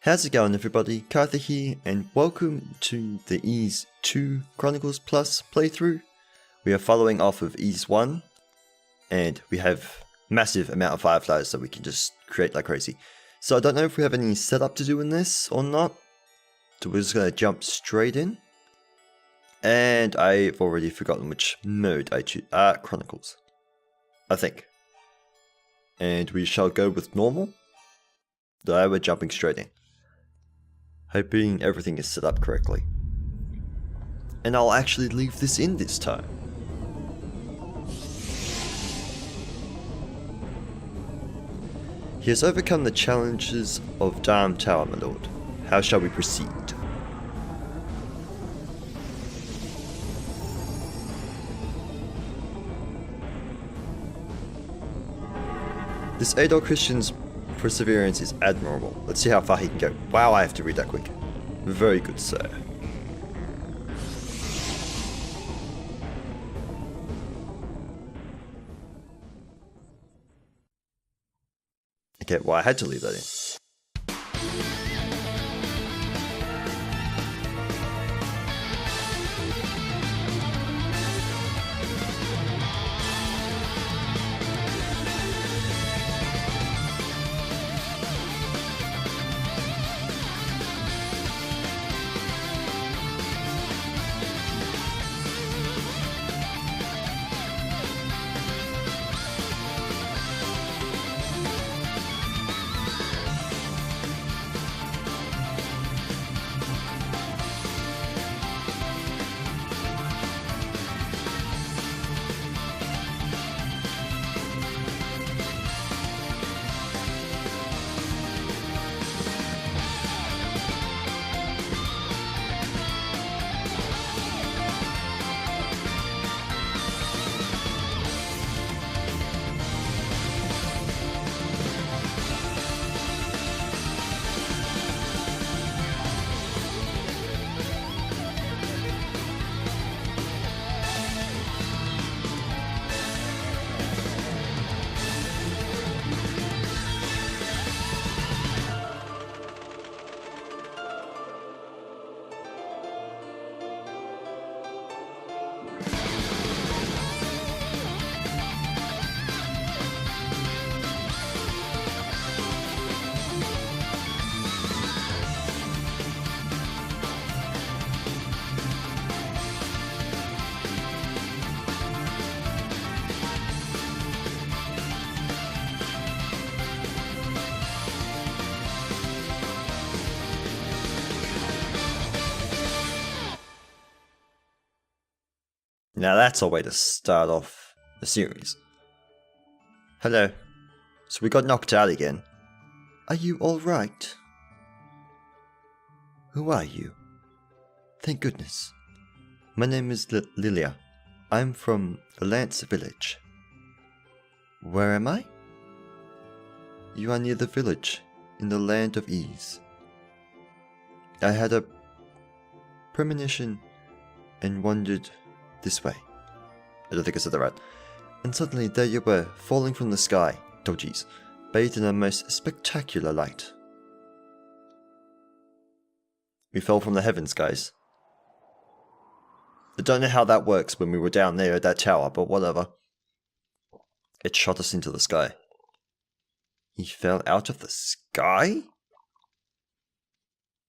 How's it going, everybody? Kyther here, and welcome to the I II Chronicles Plus playthrough. We are following off of I, and we have massive amount of fireflies that we can just create like crazy. So I don't know if we have any setup to do in this or not, so we're just going to jump straight in. And I've already forgotten which mode I choose. Chronicles, I think. And we shall go with normal. So we're jumping straight in, hoping everything is set up correctly. And I'll actually leave this in this time. He has overcome the challenges of Dam Tower, my lord. How shall we proceed? This Adol Christian's perseverance is admirable. Let's see how far he can go. Wow, I have to read that quick. Very good, sir. Okay, well, I had to leave that in. Now that's a way to start off the series. Hello. So we got knocked out again. Are you alright? Who are you? Thank goodness. My name is Lilia. I'm from the Lance village. Where am I? You are near the village, in the land of ease. I had a premonition and wandered this way. I don't think I said that right. And suddenly there you were, falling from the sky, oh geez, bathed in a most spectacular light. We fell from the heavens, guys. I don't know how that works when we were down there at that tower, but whatever. It shot us into the sky. He fell out of the sky?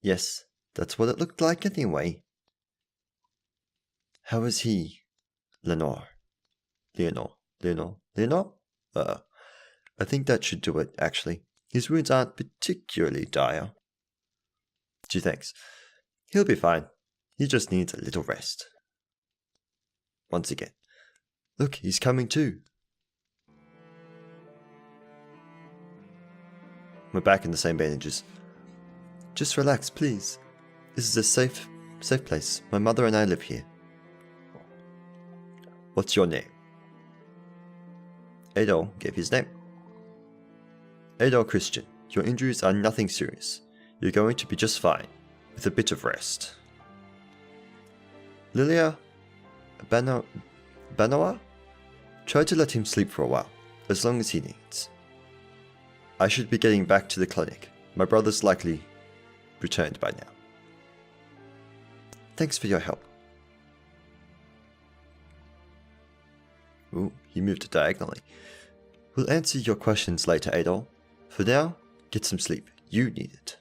Yes, that's what it looked like anyway. How is he? Leonor. I think that should do it, actually. His wounds aren't particularly dire. Gee, thanks. He'll be fine. He just needs a little rest. Once again. Look, he's coming too. We're back in the same bandages. Just relax, please. This is a safe place. My mother and I live here. What's your name? Adol gave his name. Adol Christian, your injuries are nothing serious. You're going to be just fine, with a bit of rest. Lilia Banoa? Try to let him sleep for a while, as long as he needs. I should be getting back to the clinic. My brother's likely returned by now. Thanks for your help. Ooh, he moved diagonally. We'll answer your questions later, Adol. For now, get some sleep. You need it.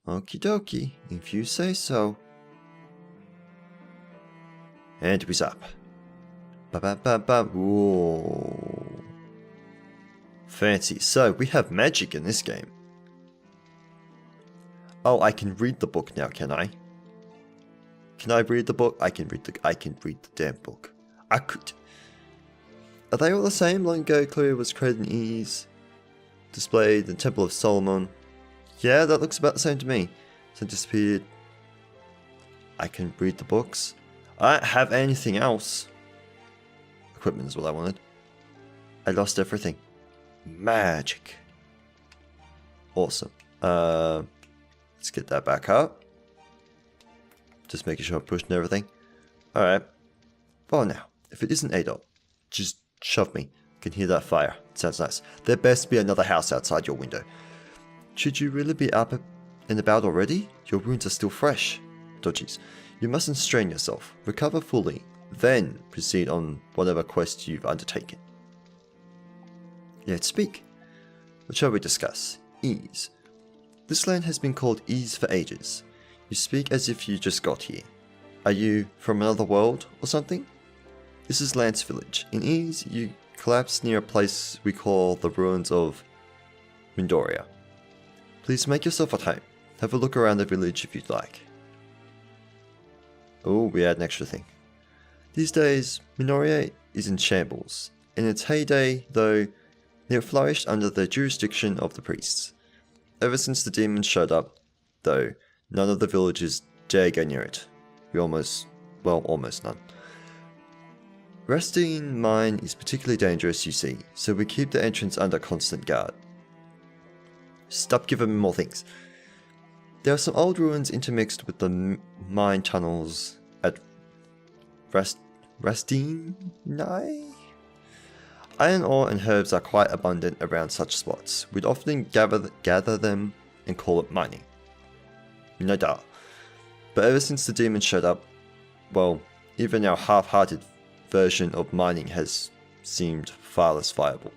Okie dokie, if you say so. And we's up. Ba-ba-ba-ba. Whoa. Fancy. So, we have magic in this game. Oh, I can read the book now, can I? Can I read the book? I can read the damn book. I could. Are they all the same? Long ago, Chloe was created in ease. Displayed in the Temple of Solomon. Yeah, that looks about the same to me. So disappeared. I can read the books. I don't have anything else. Equipment is what I wanted. I lost everything. Magic. Awesome. Let's get that back up. Just making sure I'm pushing everything. Alright. Well now, if it isn't Adol, just shove me. I can hear that fire. It sounds nice. There best be another house outside your window. Should you really be up and about already? Your wounds are still fresh. Dodgies. You mustn't strain yourself. Recover fully, then proceed on whatever quest you've undertaken. Let's speak. What shall we discuss? Ease. This land has been called Ease for ages. You speak as if you just got here. Are you from another world or something? This is Lance Village. In Ease, you collapsed near a place we call the ruins of Midoriya. Please make yourself at home. Have a look around the village if you'd like. Oh, we had an extra thing. These days, Midoriya is in shambles. In its heyday, though, it flourished under the jurisdiction of the priests. Ever since the demons showed up, though, none of the villagers dare go near it. Almost none. Rastine Mine is particularly dangerous, you see, so we keep the entrance under constant guard. Stop giving me more things. There are some old ruins intermixed with the mine tunnels at Rastine? Iron ore and herbs are quite abundant around such spots. We'd often gather them and call it mining. No doubt. But ever since the demons showed up, well, even our half-hearted version of mining has seemed far less viable.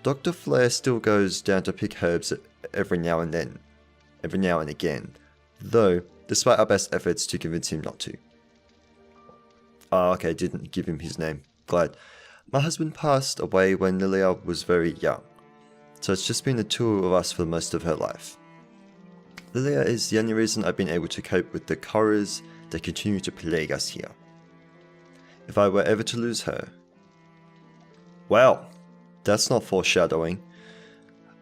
Dr. Flare still goes down to pick herbs every now and again, though, despite our best efforts to convince him not to. Oh, okay, didn't give him his name. Glad. My husband passed away when Lilia was very young, so it's just been the two of us for most of her life. Lilia is the only reason I've been able to cope with the horrors that continue to plague us here. If I were ever to lose her... Well, that's not foreshadowing.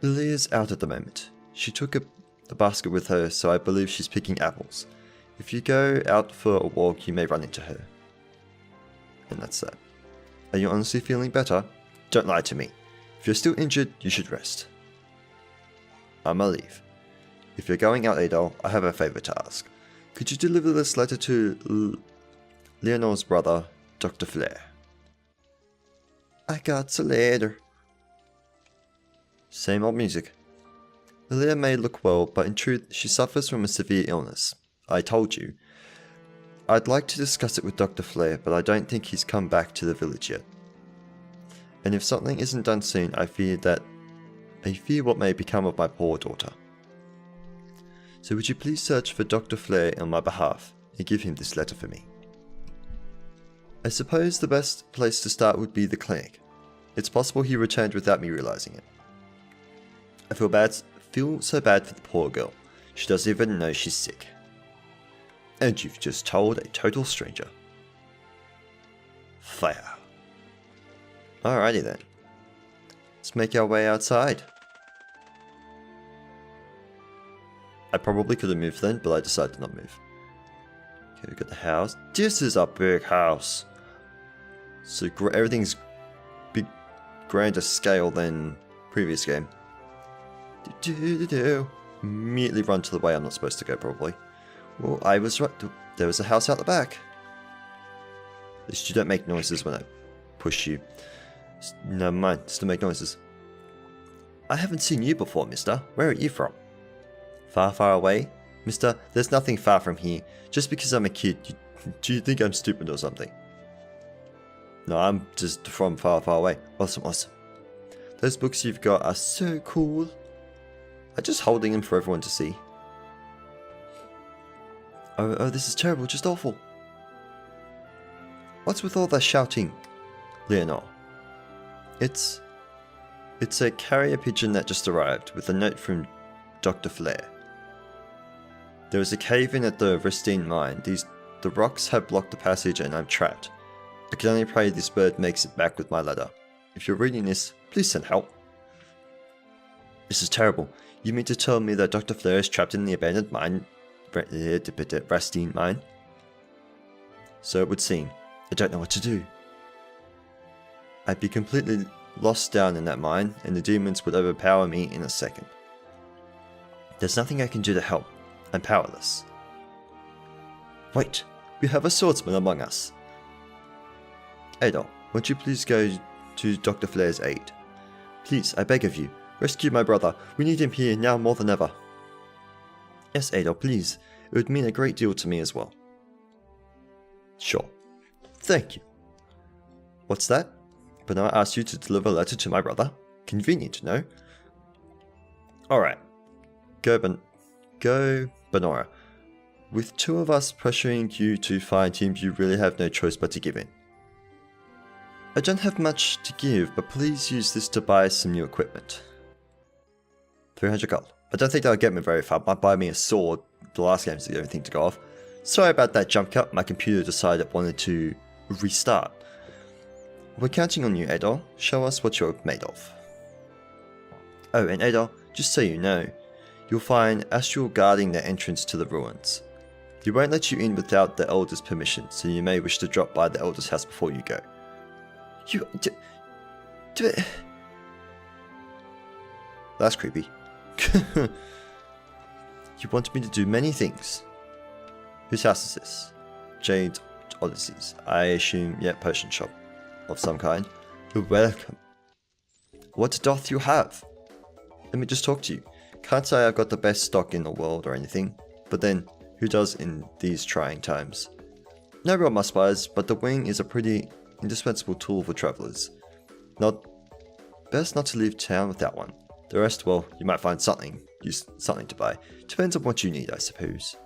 Lilia's out at the moment. She took the basket with her, so I believe she's picking apples. If you go out for a walk, you may run into her. And that's that. Are you honestly feeling better? Don't lie to me. If you're still injured, you should rest. I'ma leave. If you're going out, Adol, I have a favor to ask. Could you deliver this letter to Leonor's brother, Dr. Flare? I got a letter. Same old music. Lilia may look well, but in truth, she suffers from a severe illness. I told you. I'd like to discuss it with Dr. Flare, but I don't think he's come back to the village yet. And if something isn't done soon, I fear what may become of my poor daughter. So would you please search for Dr. Flare on my behalf, and give him this letter for me. I suppose the best place to start would be the clinic. It's possible he returned without me realizing it. I feel so bad for the poor girl. She doesn't even know she's sick. And you've just told a total stranger. Fire. Alrighty then. Let's make our way outside. I probably could have moved then, but I decided to not move. Okay, we've got the house. This is a big house. So everything's big, grander scale than previous game. Immediately run to the way I'm not supposed to go, probably. Well, I was right. There was a house out the back. At least you don't make noises when I push you. Never mind, still make noises. I haven't seen you before, mister. Where are you from? Far, far away? Mister, there's nothing far from here. Just because I'm a kid, do you think I'm stupid or something? No, I'm just from far, far away. Awesome, awesome. Those books you've got are so cool. I'm just holding them for everyone to see. Oh, this is terrible, just awful. What's with all that shouting, Leonor? It's a carrier pigeon that just arrived with a note from Dr. Flare. There is a cave-in at the Restine mine. The rocks have blocked the passage and I'm trapped. I can only pray this bird makes it back with my ladder. If you're reading this, please send help. This is terrible. You mean to tell me that Dr. Flare is trapped in the abandoned mine, Restine mine? So it would seem. I don't know what to do. I'd be completely lost down in that mine, and the demons would overpower me in a second. There's nothing I can do to help. I'm powerless. Wait, we have a swordsman among us. Adol, won't you please go to Dr. Flare's aid? Please, I beg of you, rescue my brother. We need him here now more than ever. Yes, Adol, please. It would mean a great deal to me as well. Sure. Thank you. What's that? Bernard asked you to deliver a letter to my brother? Convenient, no? Alright. Go, Benora. With two of us pressuring you to find him, you really have no choice but to give in. I don't have much to give, but please use this to buy some new equipment. 300 gold. I don't think that'll get me very far. Might buy me a sword. The last game's the only thing to go off. Sorry about that jump cut. My computer decided it wanted to restart. We're counting on you, Adol. Show us what you're made of. Oh, and Adol, just so you know, you'll find Astral guarding the entrance to the ruins. He won't let you in without the Elder's permission, so you may wish to drop by the Elder's house before you go. You... do it... That's creepy. You want me to do many things. Whose house is this? Jade's Odysseys. I assume, yeah, potion shop of some kind. You're welcome. What doth you have? Let me just talk to you. Can't say I've got the best stock in the world or anything, but then, who does in these trying times? No real must-buys, but the wing is a pretty indispensable tool for travellers. Best not to leave town without one. The rest, well, you might find something to buy. Depends on what you need, I suppose.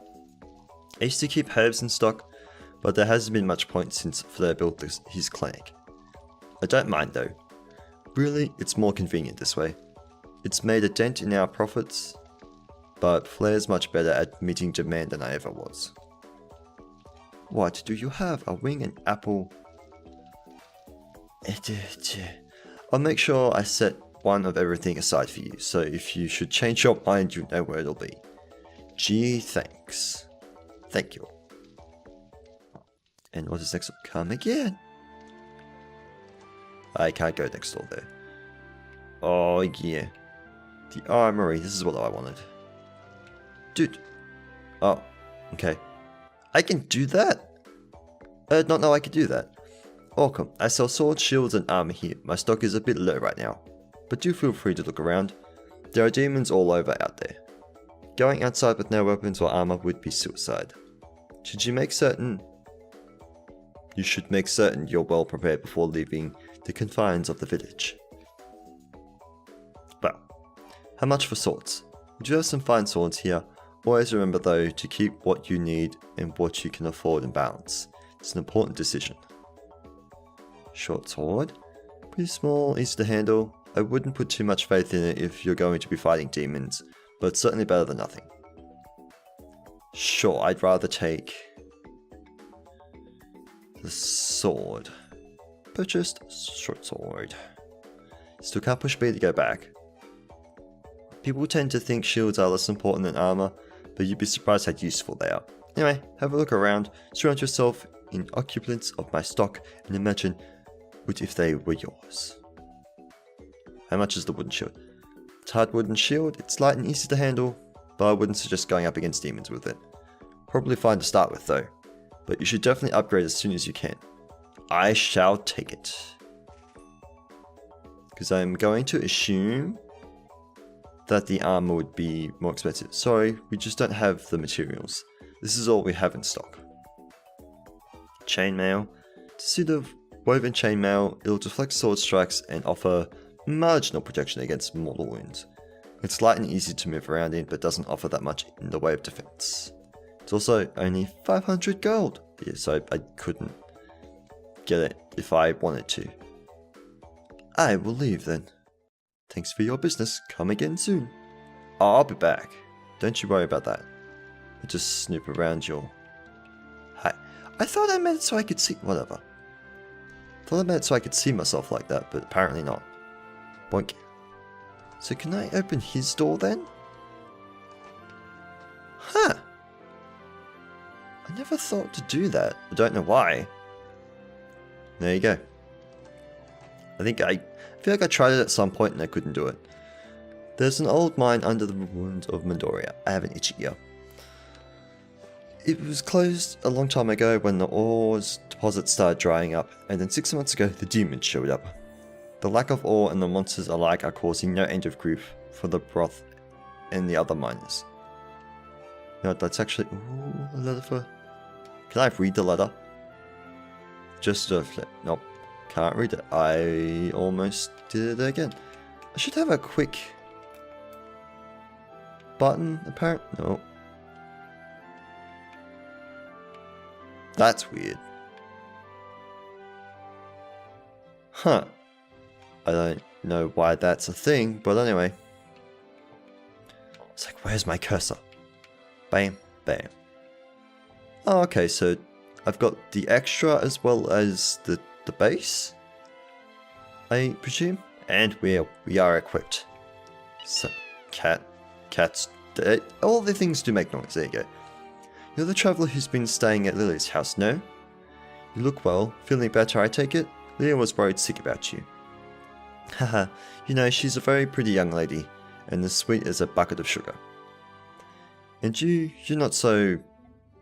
I used to keep herbs in stock, but there hasn't been much point since Flare built his clinic. I don't mind though. Really, it's more convenient this way. It's made a dent in our profits, but Flare's much better at meeting demand than I ever was. What do you have? A wing and apple? I'll make sure I set one of everything aside for you, so if you should change your mind, you know where it'll be. Gee, thanks. Thank you. And what is next? Come again. I can't go next door there. Oh yeah. The Armory, this is what I wanted. Dude. Oh, okay. I can do that? I did not know I could do that. Welcome, I sell swords, shields and armor here. My stock is a bit low right now, but do feel free to look around. There are demons all over out there. Going outside with no weapons or armor would be suicide. You should make certain you're well prepared before leaving the confines of the village. Well, how much for swords? We do have some fine swords here. Always remember though to keep what you need and what you can afford in balance. It's an important decision. Short sword. Pretty small, easy to handle. I wouldn't put too much faith in it if you're going to be fighting demons, but certainly better than nothing. Sure, I'd rather take the sword. Purchased short sword. Still can't push B to go back. People tend to think shields are less important than armor, but you'd be surprised how useful they are. Anyway, have a look around, surround yourself in occupants of my stock, and imagine what if they were yours. How much is the wooden shield? It's a hard wooden shield, it's light and easy to handle, but I wouldn't suggest going up against demons with it. Probably fine to start with though, but you should definitely upgrade as soon as you can. I shall take it. Because I'm going to assume that the armor would be more expensive. Sorry, we just don't have the materials. This is all we have in stock. Chainmail. To suit of woven chainmail, it'll deflect sword strikes and offer marginal protection against mortal wounds. It's light and easy to move around in, but doesn't offer that much in the way of defense. It's also only 500 gold, yeah, so I couldn't get it if I wanted to. I will leave then. Thanks for your business, come again soon. I'll be back, don't you worry about that. I'll just snoop around your... Hi. I thought I meant it so I could see... whatever. Thought I meant it so I could see myself like that, but apparently not. Boink. So can I open his door then? Huh. I never thought to do that. I don't know why. There you go. I feel like I tried it at some point and I couldn't do it. There's an old mine under the ruins of Midoriya. I have an itchy ear. It was closed a long time ago when the ore's deposit started drying up, and then 6 months ago the demons showed up. The lack of ore and the monsters alike are causing no end of grief for the broth and the other miners. No, that's actually... Ooh, a letter for... Can I read the letter? Just a flip. Nope. Can't read it. I almost did it again. I should have a quick... button, apparently. No. That's weird. Huh. I don't know why that's a thing, but anyway. It's like, where's my cursor? Bam, bam. Oh, okay, so I've got the extra as well as the base, I presume, and we are equipped. So, cats, all the things do make noise. There you go. You're the traveller who's been staying at Lily's house, no? You look well. Feeling better, I take it? Leah was worried sick about you. Haha, you know, she's a very pretty young lady, and as sweet as a bucket of sugar. And you're not so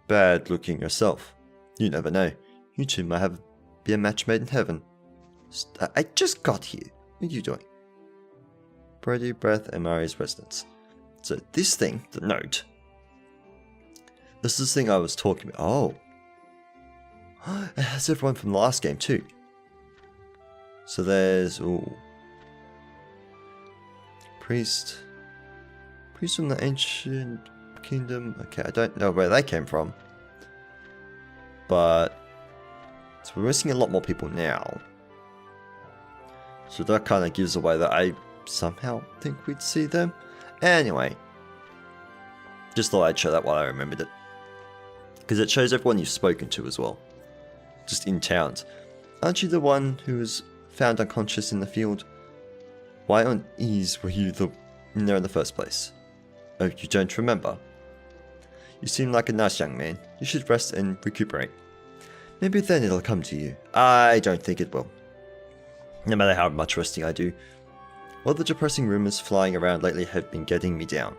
bad looking yourself. You never know. You two might be a match made in heaven. I just got here. What are you doing? Brody, Breath, and Mari's residence. So this thing, the note. This is the thing I was talking about. Oh. It has everyone from the last game too. So there's... Ooh. Priest from the ancient kingdom. Okay, I don't know where they came from. But... So we're missing a lot more people now. So that kind of gives away that I somehow think we'd see them. Anyway. Just thought I'd show that while I remembered it. Because it shows everyone you've spoken to as well. Just in towns. Aren't you the one who was found unconscious in the field? Why on ease were you in there in the first place? Oh, you don't remember? You seem like a nice young man. You should rest and recuperate. Maybe then it'll come to you. I don't think it will. No matter how much resting I do. All the depressing rumors flying around lately have been getting me down.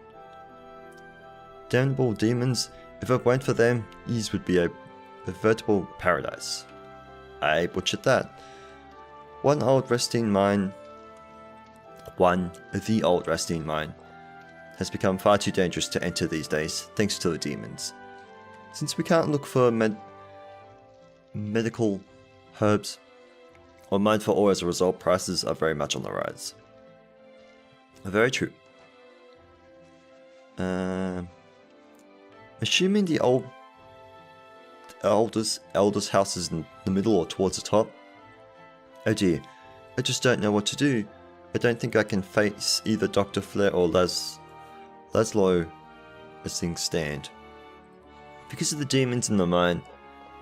Damnable demons, if it weren't for them, Ease would be a veritable paradise. I butchered that. The old resting mine has become far too dangerous to enter these days, thanks to the demons. Since we can't look for medical herbs or mine for ore as a result, prices are very much on the rise. Very true. Assuming the eldest house is in the middle or towards the top. Oh dear, I just don't know what to do. I don't think I can face either Dr. Flair or Laszlo as things stand. Because of the demons in the mine,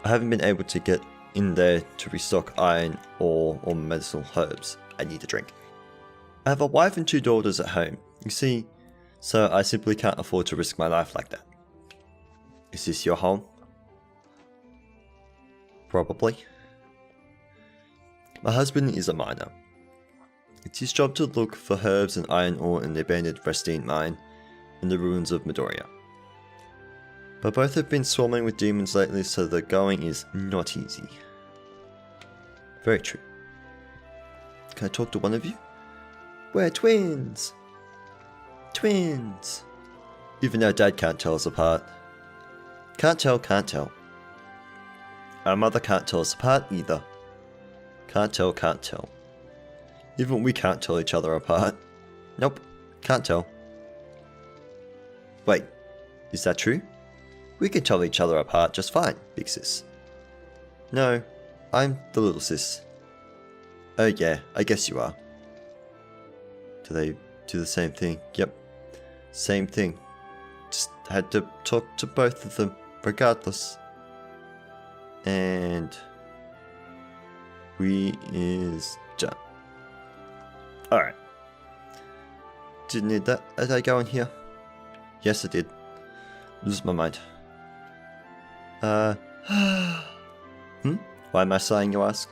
I haven't been able to get in there to restock iron ore or medicinal herbs. I need a drink. I have a wife and 2 daughters at home, you see, so I simply can't afford to risk my life like that. Is this your home? Probably. My husband is a miner. It's his job to look for herbs and iron ore in the abandoned Restine mine in the ruins of Midoriya. But both have been swarming with demons lately, so the going is not easy. Very true. Can I talk to one of you? We're twins! Twins! Even though Dad can't tell us apart. Can't tell. Our mother can't tell us apart either. Can't tell. Even we can't tell each other apart. Nope, can't tell. Wait, is that true? We can tell each other apart just fine, big sis. No, I'm the little sis. Oh yeah, I guess you are. Do they do the same thing? Yep, same thing. Just had to talk to both of them, regardless. And we is done. Alright. Didn't need that. Did I go in here? Yes, I did. Lose my mind. Why am I sighing, you ask?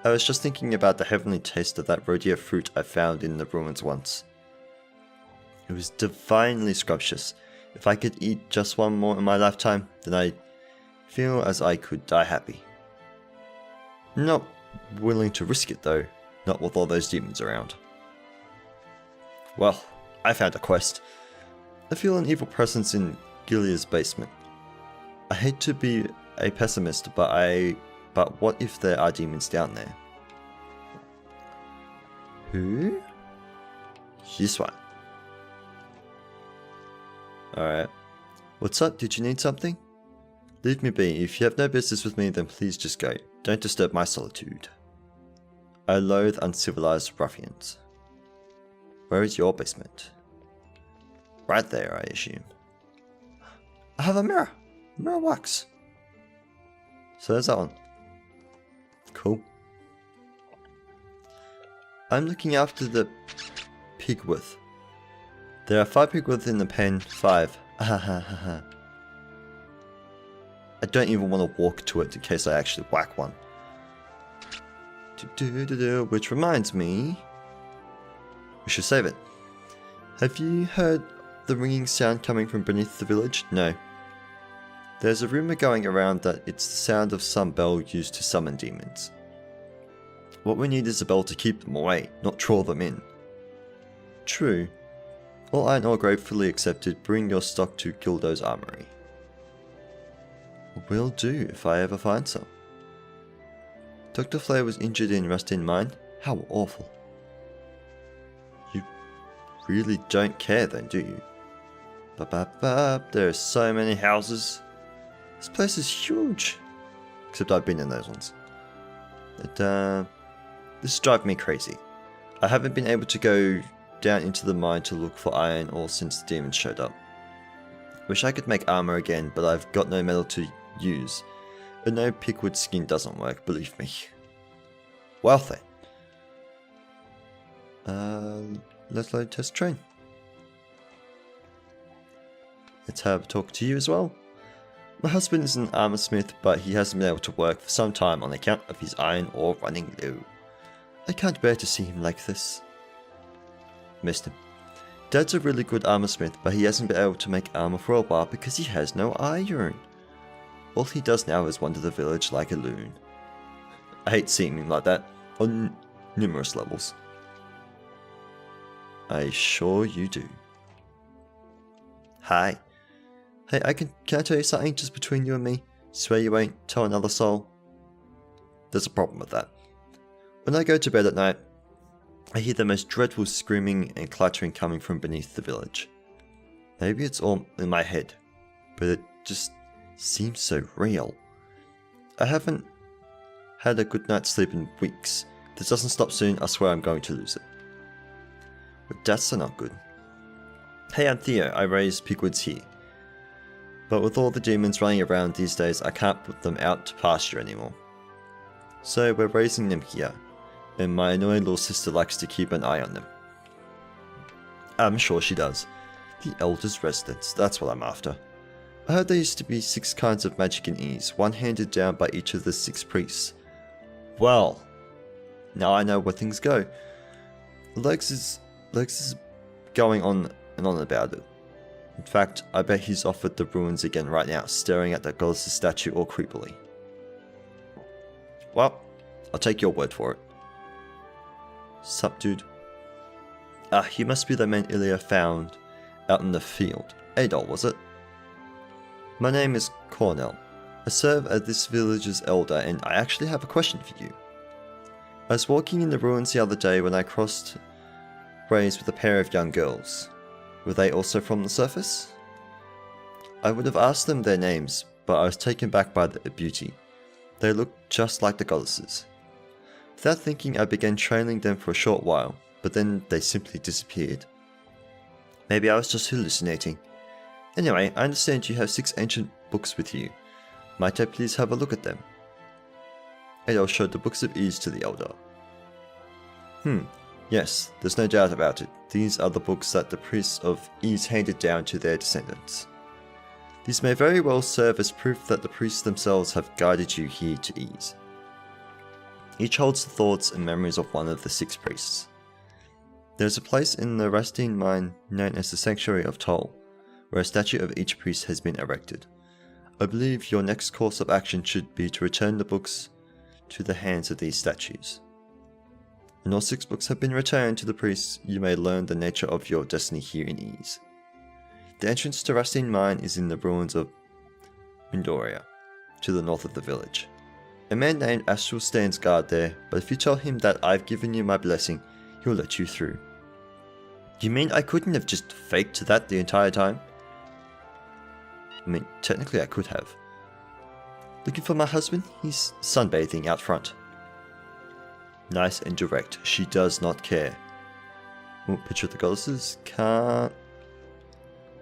I was just thinking about the heavenly taste of that rhodia fruit I found in the ruins once. It was divinely scrumptious. If I could eat just one more in my lifetime, then I feel as I could die happy. Not willing to risk it though, not with all those demons around. Well, I found a quest. I feel an evil presence in Gilia's basement. I hate to be a pessimist, but what if there are demons down there? Who? This one. Alright. What's up? Did you need something? Leave me be. If you have no business with me, then please just go. Don't disturb my solitude. I loathe uncivilized ruffians. Where is your basement? Right there, I assume. I have a mirror. Mirror works. So there's that one. Cool. I'm looking after the pigwith. There are 5 pigwiths in the pen. 5. I don't even want to walk to it in case I actually whack one. Which reminds me, we should save it. Have you heard the ringing sound coming from beneath the village? No. There's a rumor going around that it's the sound of some bell used to summon demons. What we need is a bell to keep them away, not draw them in. True. All iron ore gratefully accepted. Bring your stock to Gildo's Armory. Will do if I ever find some. Dr. Flare was injured in Rustin Mine? How awful. You really don't care then, do you? There are so many houses. This place is huge. Except I've been in those ones. But, this drives me crazy. I haven't been able to go down into the mine to look for iron ore since the demons showed up. Wish I could make armor again, but I've got no metal to use. And no pickwood skin doesn't work, believe me. Well then. Let's load test train. Let's have a talk to you as well. My husband is an armor smith, but he hasn't been able to work for some time on account of his iron ore running low. I can't bear to see him like this. Missed him. Dad's a really good armor smith, but he hasn't been able to make armor for a while because he has no iron. All he does now is wander the village like a loon. I hate seeing him like that, on numerous levels. I sure you do. Hi. Hey, can I tell you something just between you and me? Swear you won't tell another soul? There's a problem with that. When I go to bed at night, I hear the most dreadful screaming and clattering coming from beneath the village. Maybe it's all in my head, but it just seems so real. I haven't had a good night's sleep in weeks. If this doesn't stop soon, I swear I'm going to lose it. But that's not good. Hey, I'm Theo. I raise pigwoods here. But with all the demons running around these days, I can't put them out to pasture anymore. So we're raising them here, and my annoying little sister likes to keep an eye on them. I'm sure she does. The Elder's Residence, that's what I'm after. I heard there used to be 6 kinds of magic in Ease, one handed down by each of the 6 priests. Well, now I know where things go. Lex is going on and on about it. In fact, I bet he's offered the ruins again right now, staring at the goddess' statue all creepily. Well, I'll take your word for it. Sup, dude? Ah, you must be the man Ilya found out in the field. Adol, was it? My name is Cornell. I serve as this village's elder, and I actually have a question for you. I was walking in the ruins the other day when I crossed ways with a pair of young girls. Were they also from the surface? I would have asked them their names, but I was taken back by their beauty. They looked just like the goddesses. Without thinking, I began trailing them for a short while, but then they simply disappeared. Maybe I was just hallucinating. Anyway, I understand you have 6 ancient books with you. Might I please have a look at them? Adol showed the books of Ys to the elder. Yes, there's no doubt about it. These are the books that the priests of Ys handed down to their descendants. These may very well serve as proof that the priests themselves have guided you here to Ys. Each holds the thoughts and memories of one of the 6 priests. There is a place in the Rastine mine known as the Sanctuary of Toll, where a statue of each priest has been erected. I believe your next course of action should be to return the books to the hands of these statues. When all 6 books have been returned to the priests, you may learn the nature of your destiny here in Ys. The entrance to Rastine mine is in the ruins of Midoriya, to the north of the village. A man named Astral stands guard there, but if you tell him that I've given you my blessing, he'll let you through. You mean I couldn't have just faked that the entire time? I mean, technically I could have. Looking for my husband? He's sunbathing out front. Nice and direct. She does not care. Oh, picture of the goddesses. Can't.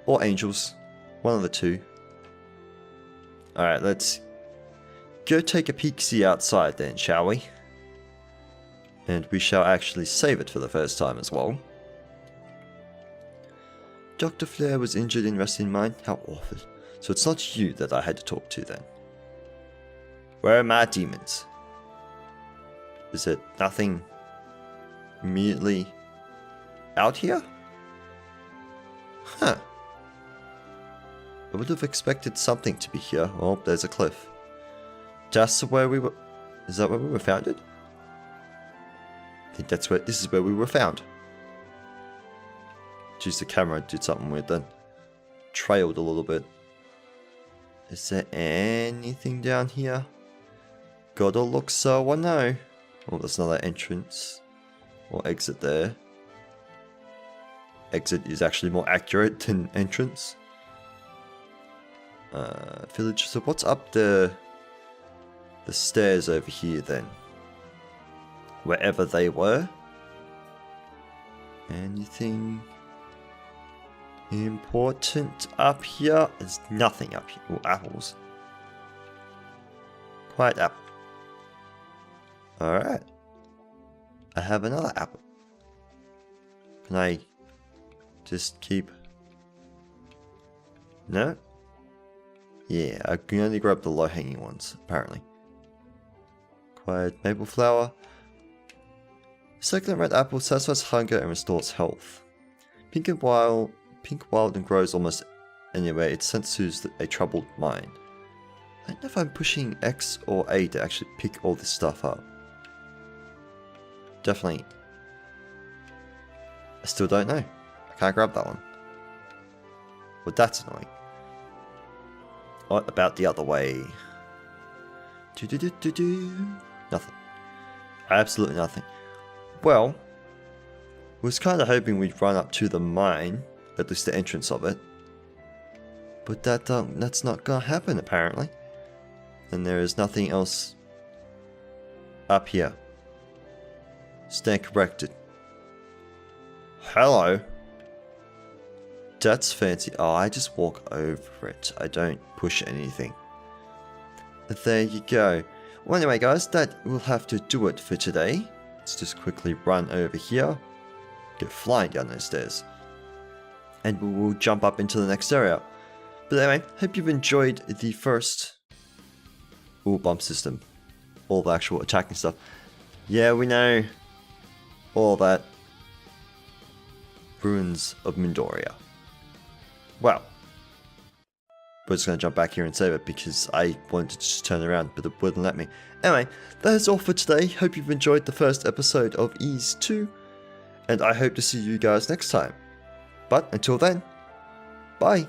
Or angels. One of the two. Alright, let's go take a peek-see outside then, shall we? And we shall actually save it for the first time as well. Dr. Flair was injured in Rastine mine? How awful. So it's not you that I had to talk to then. Where are my demons? Is it nothing immediately out here? Huh. I would have expected something to be here. Oh, there's a cliff. That's where we were... Is that where we were founded? I think that's where... This is where we were found. Jeez, the camera did something weird then. Trailed a little bit. Is there anything down here? Gotta look so I know. Oh, there's another entrance. Or exit there. Exit is actually more accurate than entrance. Village. So what's up the stairs over here then? Wherever they were? Anything important up here? There's nothing up here. Oh, apples. Quiet apple. Alright. I have another apple. Can I just keep... No? Yeah, I can only grab the low-hanging ones, apparently. Quiet maple flower. Succulent red apple satisfies hunger and restores health. Pink wild and grows almost anywhere. It senses a troubled mind. I don't know if I'm pushing X or A to actually pick all this stuff up. Definitely. I still don't know. I can't grab that one. Well, that's annoying. What about the other way? Nothing. Absolutely nothing. Well, was kind of hoping we'd run up to the mine, at least the entrance of it. But that's not gonna happen apparently. And there is nothing else up here. Stand corrected. Hello. That's fancy. Oh, I just walk over it. I don't push anything. There you go. Well, anyway, guys, that will have to do it for today. Let's just quickly run over here. Go flying down those stairs. And we will jump up into the next area. But anyway, hope you've enjoyed the first... Ooh, bump system. All the actual attacking stuff. Yeah, we know all that. Ruins of Midoriya. Well, we're just going to jump back here and save it because I wanted to just turn around, but it wouldn't let me. Anyway, that is all for today. Hope you've enjoyed the first episode of Ys II. and I hope to see you guys next time. But until then, bye!